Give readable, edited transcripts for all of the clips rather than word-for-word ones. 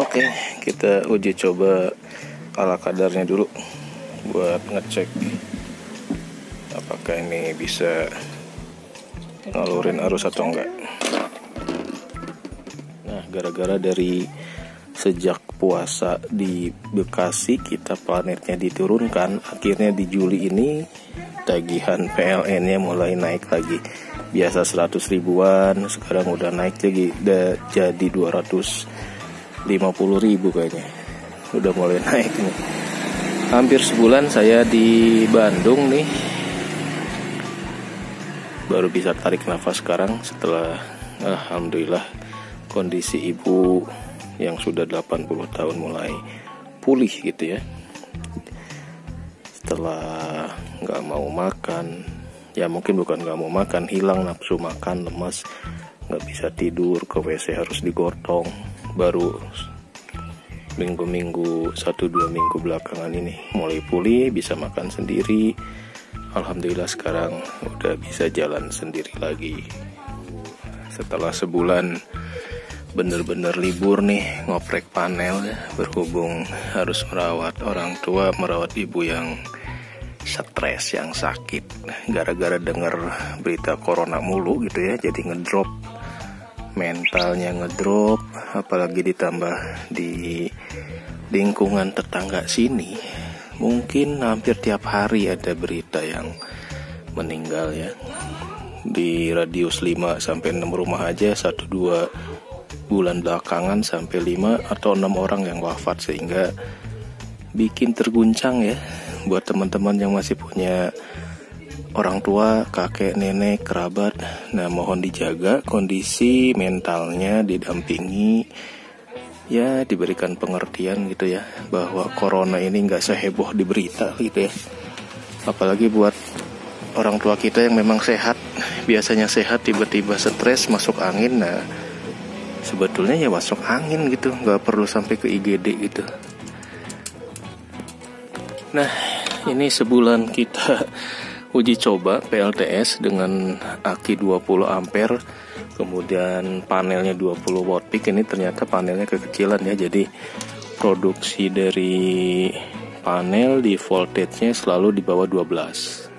Oke, kita uji coba ala kadarnya dulu buat ngecek apakah ini bisa ngalurin arus atau enggak. Nah, gara-gara dari sejak puasa di Bekasi kita planetnya diturunkan, akhirnya di Juli ini tagihan PLN-nya mulai naik lagi. Biasa 100 ribuan, sekarang udah naik lagi, udah jadi 250 ribu kayaknya. Udah mulai naik nih. Hampir sebulan saya di Bandung nih. Baru bisa tarik nafas sekarang setelah alhamdulillah kondisi ibu yang sudah 80 tahun mulai pulih gitu ya. Setelah gak mau makan, ya mungkin bukan gak mau makan, hilang nafsu makan, lemas, gak bisa tidur, ke WC harus digotong. Baru minggu-minggu 1-2 minggu belakangan ini mulai pulih, bisa makan sendiri. Alhamdulillah sekarang udah bisa jalan sendiri lagi. Setelah sebulan bener-bener libur nih, ngoprek panel ya, berhubung harus merawat orang tua, merawat ibu yang stres, yang sakit gara-gara denger berita corona mulu gitu ya, jadi ngedrop, mentalnya ngedrop, apalagi ditambah di lingkungan tetangga sini mungkin hampir tiap hari ada berita yang meninggal ya. Di radius 5 sampai 6 rumah aja 1-2 bulan belakangan sampai 5 atau 6 orang yang wafat, sehingga bikin terguncang ya buat teman-teman yang masih punya orang tua, kakek, nenek, kerabat. Nah, mohon dijaga kondisi mentalnya, didampingi, ya diberikan pengertian gitu ya, bahwa corona ini nggak seheboh di berita gitu ya. Apalagi buat orang tua kita yang memang sehat, biasanya sehat, tiba-tiba stres, masuk angin. Nah, sebetulnya ya masuk angin gitu, nggak perlu sampai ke IGD gitu. Nah, ini sebulan kita uji coba PLTS dengan aki 20 ampere, kemudian panelnya 20 watt peak. Ini ternyata panelnya kekecilan ya, jadi produksi dari panel di voltage-nya selalu di bawah 12,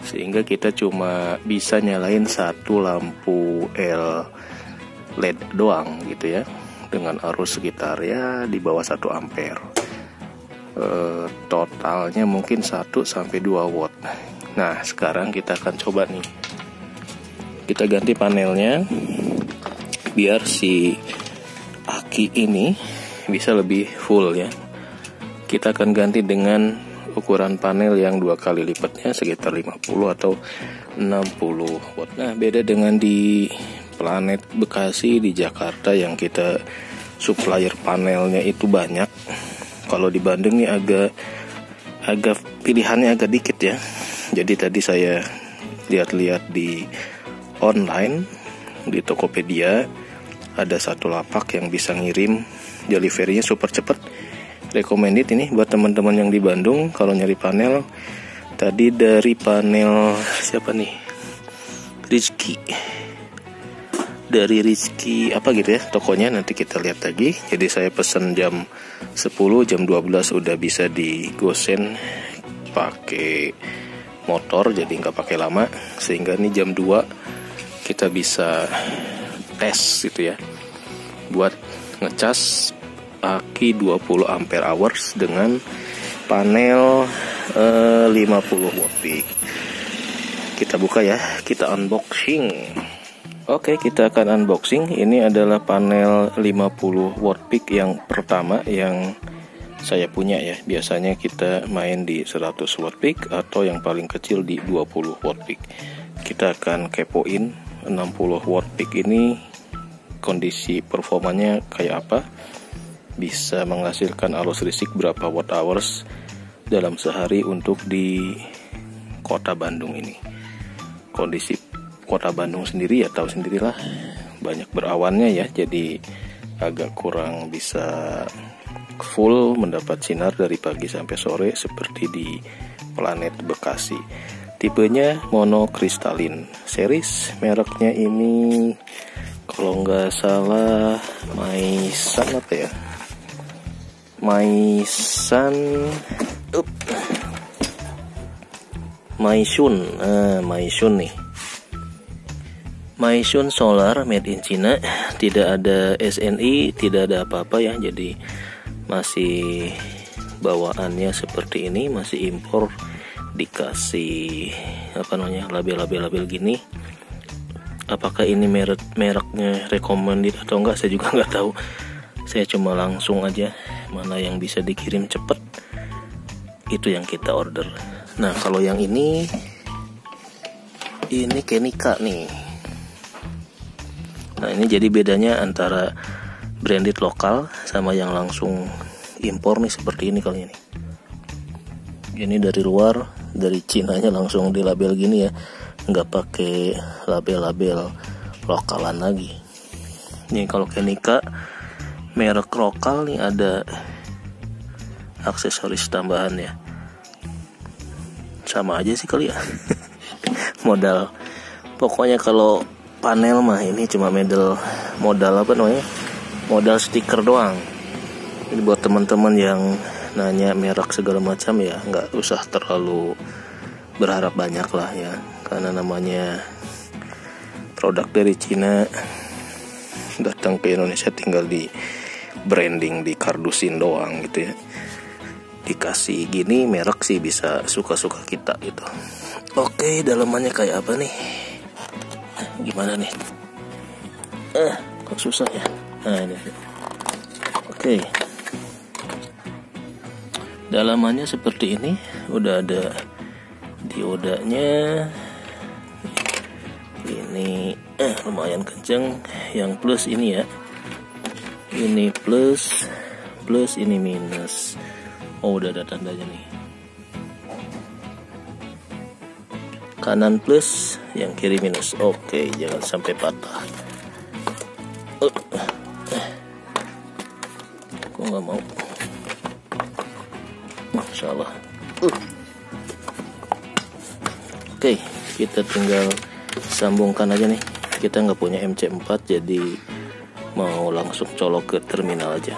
sehingga kita cuma bisa nyalain satu lampu LED doang gitu ya, dengan arus sekitar ya di bawah 1 ampere. Totalnya mungkin 1-2 watt. Nah, sekarang kita akan coba nih, kita ganti panelnya biar si aki ini bisa lebih full ya. Kita akan ganti dengan ukuran panel yang 2 kali lipatnya, sekitar 50 atau 60 watt. Nah, beda dengan di Planet Bekasi di Jakarta yang kita supplier panelnya itu banyak. Kalau di Bandung nih agak pilihannya agak dikit ya. Jadi tadi saya lihat-lihat di online, di Tokopedia ada satu lapak yang bisa ngirim, deliverynya super cepet. Recommended ini buat teman-teman yang di Bandung kalau nyari panel. Tadi dari panel siapa nih? Rizky. Dari Rizky apa gitu ya tokonya, nanti kita lihat lagi. Jadi saya pesen jam 10, jam 12 udah bisa digosen pakai motor, jadi nggak pakai lama, sehingga ini jam 2 kita bisa tes gitu ya, buat ngecas aki 20 ampere hours dengan panel 50 watt peak. Kita buka ya, kita unboxing. Oke, kita akan unboxing. Ini adalah panel 50 watt peak yang pertama yang saya punya ya. Biasanya kita main di 100 watt peak atau yang paling kecil di 20 watt peak. Kita akan kepoin 60 watt peak ini kondisi performanya kayak apa, bisa menghasilkan arus listrik berapa watt hours dalam sehari untuk di kota Bandung ini. Kondisi kota Bandung sendiri ya tahu sendirilah, banyak berawannya ya, jadi agak kurang bisa full mendapat sinar dari pagi sampai sore seperti di Planet Bekasi. Tipenya monokristalin, series mereknya ini Kalau nggak salah Maisan apa ya, Maisan Maisun nih, Maisun Solar made in China, tidak ada SNI, tidak ada apa-apa ya, jadi masih bawaannya seperti ini, masih impor, dikasih label-label gini. Apakah ini mereknya recommended atau enggak, saya juga nggak tahu. Saya cuma langsung aja mana yang bisa dikirim cepet, itu yang kita order. Nah kalau yang ini Kenika nih. Nah ini jadi bedanya antara branded lokal sama yang langsung impor nih, seperti ini kali ini. Ini dari luar, dari Cinanya langsung di label gini ya, nggak pakai label-label lokalan lagi. Nih kalau Kenika merek lokal nih, ada aksesoris tambahan ya. Sama aja sih kali ya. Modal pokoknya kalau panel mah ini cuma modal stiker doang. Ini buat teman-teman yang nanya merek segala macam ya, nggak usah terlalu berharap banyak lah ya, karena namanya produk dari Cina datang ke Indonesia tinggal di branding, di kardusin doang gitu ya. Dikasih gini merek sih bisa suka-suka kita gitu. Oke, dalamannya kayak apa nih? Gimana nih? Kok susah ya? Nah ini. Oke. Dalamannya seperti ini, udah ada diodanya. Ini lumayan kenceng. Yang plus ini ya. Ini plus, ini minus. Oh udah ada tandanya nih. Kanan plus, yang kiri minus. Oke, jangan sampai patah. Kok nggak mau? Masya Allah. Oke, kita tinggal sambungkan aja nih. Kita nggak punya MC4, jadi mau langsung colok ke terminal aja.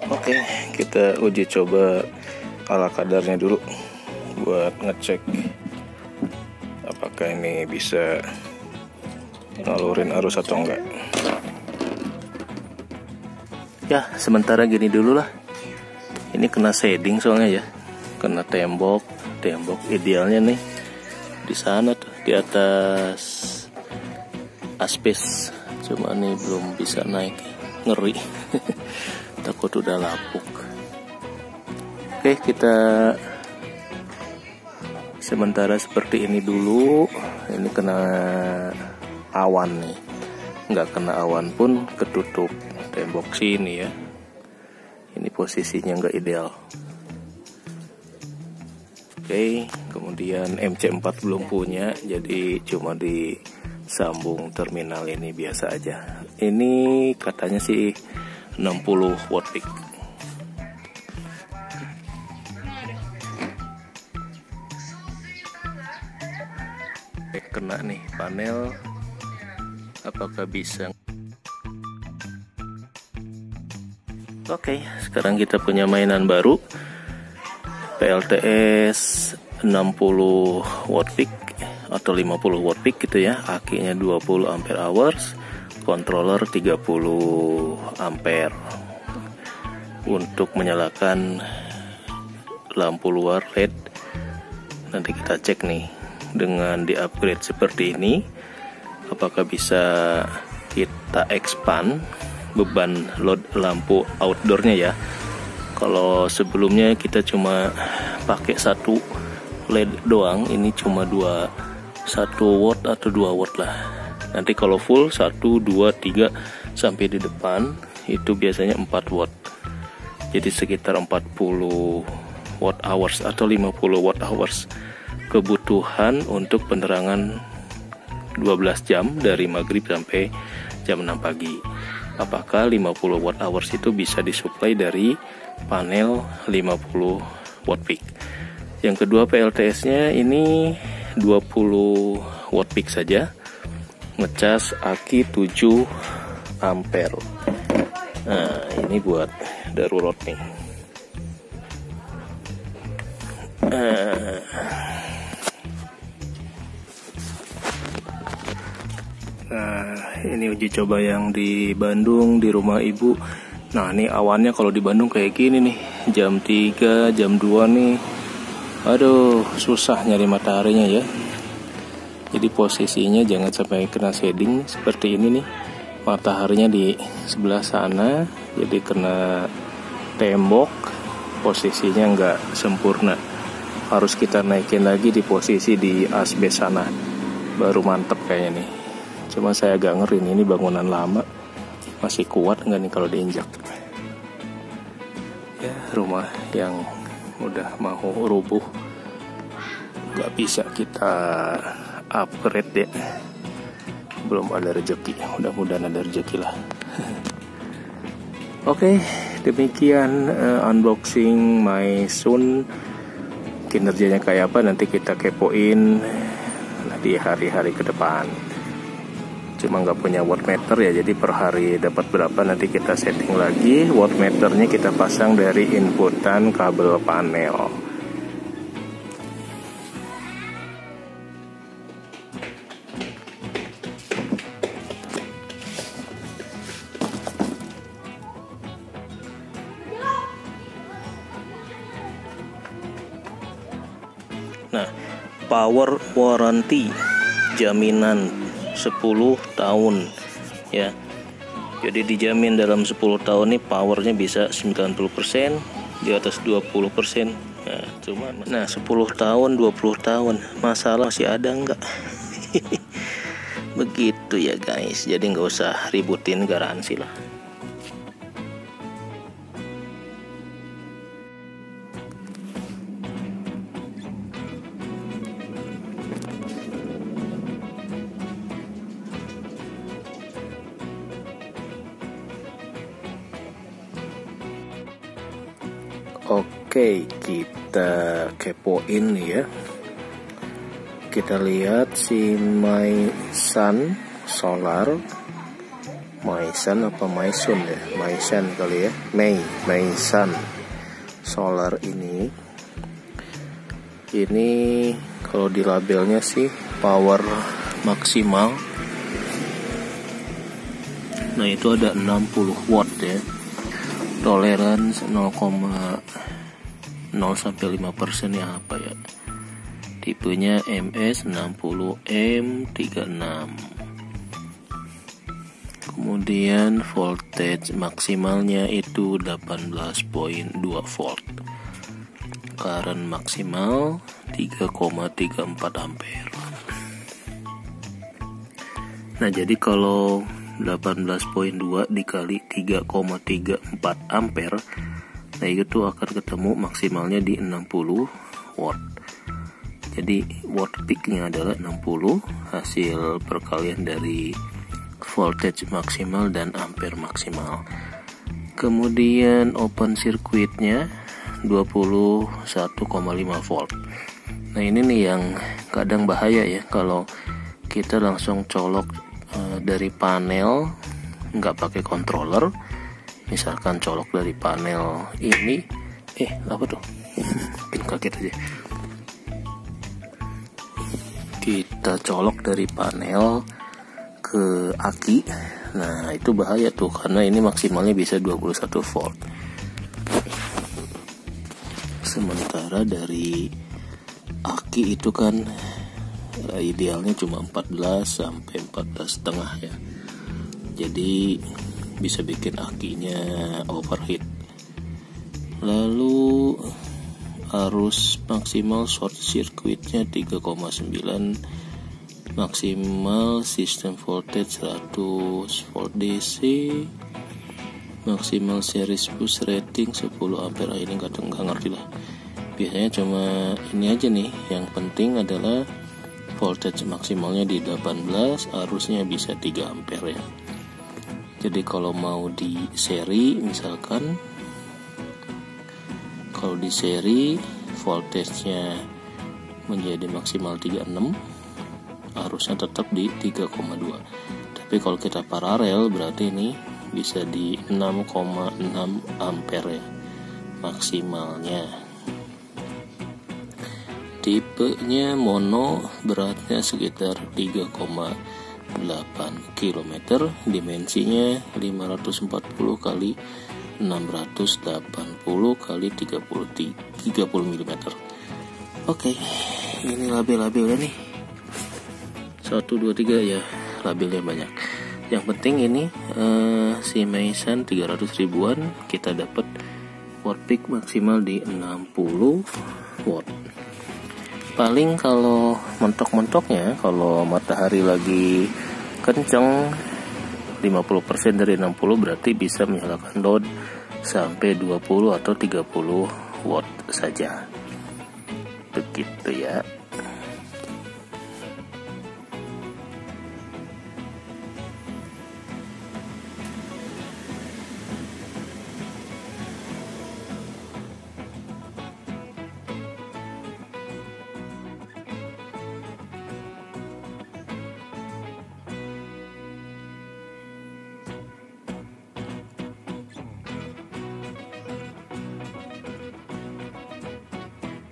Oke, kita uji coba ala kadarnya dulu buat ngecek apakah ini bisa ngalurin arus atau enggak. Ya, sementara gini dulu lah. Ini kena shading soalnya ya, kena tembok idealnya nih di sana tuh, di atas aspes. Cuma nih belum bisa naik, ngeri. Takut udah lapuk. Oke, kita sementara seperti ini dulu. Ini kena awan nih, nggak kena awan pun ketutup tembok sini ya. Ini posisinya nggak ideal. Oke, kemudian MC4 belum punya, jadi cuma disambung terminal ini biasa aja. Ini katanya sih 60 watt peak. Kena nih panel, apakah bisa? Oke, sekarang kita punya mainan baru, PLTS 60 watt peak atau 50 watt peak gitu ya. Akinya 20 ampere hours, controller 30 ampere untuk menyalakan lampu luar LED. Nanti kita cek nih, dengan di upgrade seperti ini apakah bisa kita expand beban load lampu outdoornya ya. Kalau sebelumnya kita cuma pakai satu LED doang, ini cuma 1 watt atau 2 watt lah. Nanti kalau full 1, 2, 3 sampai di depan itu biasanya 4 watt. Jadi sekitar 40 watt hours atau 50 watt hours kebutuhan untuk penerangan 12 jam dari maghrib sampai jam 6 pagi. Apakah 50 watt hours itu bisa disuplai dari panel 50 watt peak. Yang kedua, PLTS-nya ini 20 watt peak saja, ngecas aki 7 ampere. Nah, ini buat darurat nih. Nah, ini uji coba yang di Bandung di rumah ibu. Nah, ini awannya kalau di Bandung kayak gini nih, jam 3, jam 2 nih. Aduh, susah nyari mataharinya ya. Jadi posisinya jangan sampai kena shading seperti ini nih. Mataharinya di sebelah sana, jadi kena tembok, posisinya nggak sempurna. Harus kita naikin lagi di posisi di asbes sana, baru mantep kayaknya nih. Cuma saya agak ngeri nih, ini bangunan lama, masih kuat nggak nih kalau diinjak? Ya, rumah yang udah mau rubuh, nggak bisa kita upgrade ya. Belum ada rezeki, mudah-mudahan ada rezeki lah. Oke, demikian unboxing My Sun. Kinerjanya kayak apa nanti kita kepoin di hari-hari ke depan. Cuma nggak punya wattmeter ya, jadi per hari dapat berapa nanti kita setting lagi. Wattmeternya kita pasang dari inputan kabel panel. Nah, power warranty, jaminan 10 tahun ya. Jadi dijamin dalam 10 tahun nih powernya bisa 90%, di atas 20%. Nah, 10 tahun, 20 tahun, masalah masih ada nggak? Begitu ya guys, jadi nggak usah ributin garansi lah. Oke, kita kepoin ya. Kita lihat si My Sun Solar, My Sun apa My Sun ya? My Sun kali ya. My Sun Solar ini kalau di labelnya sih power maksimal. Nah, itu ada 60 watt ya. Tolerance 0,0 sampai 5% ya, apa ya, tipenya MS60M36. Kemudian voltage maksimalnya itu 18,2 volt, current maksimal 3,34 ampere. Nah, jadi kalau 18,2 dikali 3,34 ampere, nah itu akan ketemu maksimalnya di 60 watt. Jadi watt peaknya adalah 60, hasil perkalian dari voltage maksimal dan ampere maksimal. Kemudian open circuitnya 21,5 volt. Nah, ini nih yang kadang bahaya ya, kalau kita langsung colok dari panel nggak pakai controller. Misalkan colok dari panel ini, apa tuh? Bikin kaget aja. Kita colok dari panel ke aki. Nah, itu bahaya tuh, karena ini maksimalnya bisa 21 volt. Sementara dari aki itu kan idealnya cuma 14 sampai 14,5 ya. Jadi bisa bikin akinya overheat. Lalu arus maksimal short circuitnya 3,9, maksimal system voltage 100 volt DC, maksimal series bus rating 10 ampere. Ini nggak ngerti lah, biasanya cuma ini aja nih. Yang penting adalah voltage maksimalnya di 18, arusnya bisa 3 ampere ya. Jadi kalau mau di seri, misalkan kalau di seri voltage-nya menjadi maksimal 36, harusnya tetap di 3,2. Tapi kalau kita paralel berarti ini bisa di 6,6 ampere ya maksimalnya. Tipenya mono, beratnya sekitar 3,8 km, dimensinya 540 kali 680 kali 30 mm. Oke, ini label-labelnya nih. 1, 2, 3 ya, labelnya banyak. Yang penting ini si Meishan 300 ribuan kita dapat watt peak maksimal di 60 watt. Paling kalau mentok-mentoknya, kalau matahari lagi kenceng 50% dari 60 berarti bisa menyalakan load sampai 20 atau 30 watt saja. Begitu ya.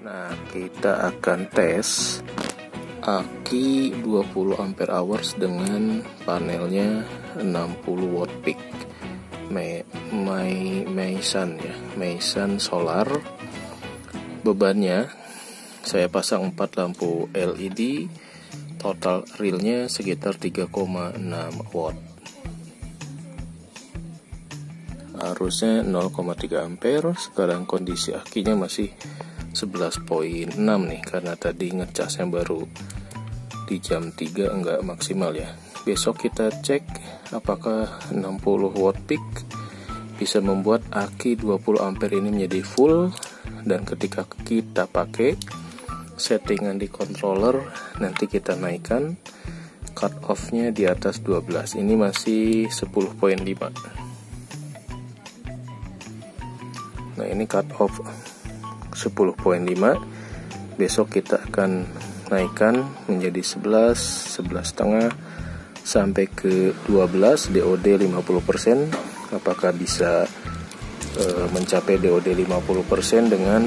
Nah, kita akan tes aki 20 ampere hours dengan panelnya 60 watt peak Meishan ya, Meishan solar. Bebannya saya pasang 4 lampu LED, total realnya sekitar 3,6 watt. Harusnya 0,3 ampere. Sekarang kondisi akinya masih 11,6 nih, karena tadi ngecasnya baru di jam 3 enggak maksimal ya. Besok kita cek apakah 60 watt peak bisa membuat aki 20 ampere ini menjadi full, dan ketika kita pakai settingan di controller nanti kita naikkan cut off-nya di atas 12. Ini masih 10,5. Nah, ini cut off 10,5. Besok kita akan naikkan menjadi 11, 11,5 sampai ke 12 DOD 50%. Apakah bisa mencapai DOD 50% dengan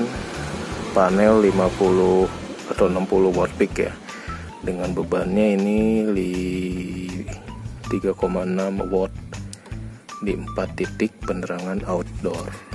panel 50 atau 60 watt peak ya. Dengan bebannya ini 3,6 watt di 4 titik penerangan outdoor.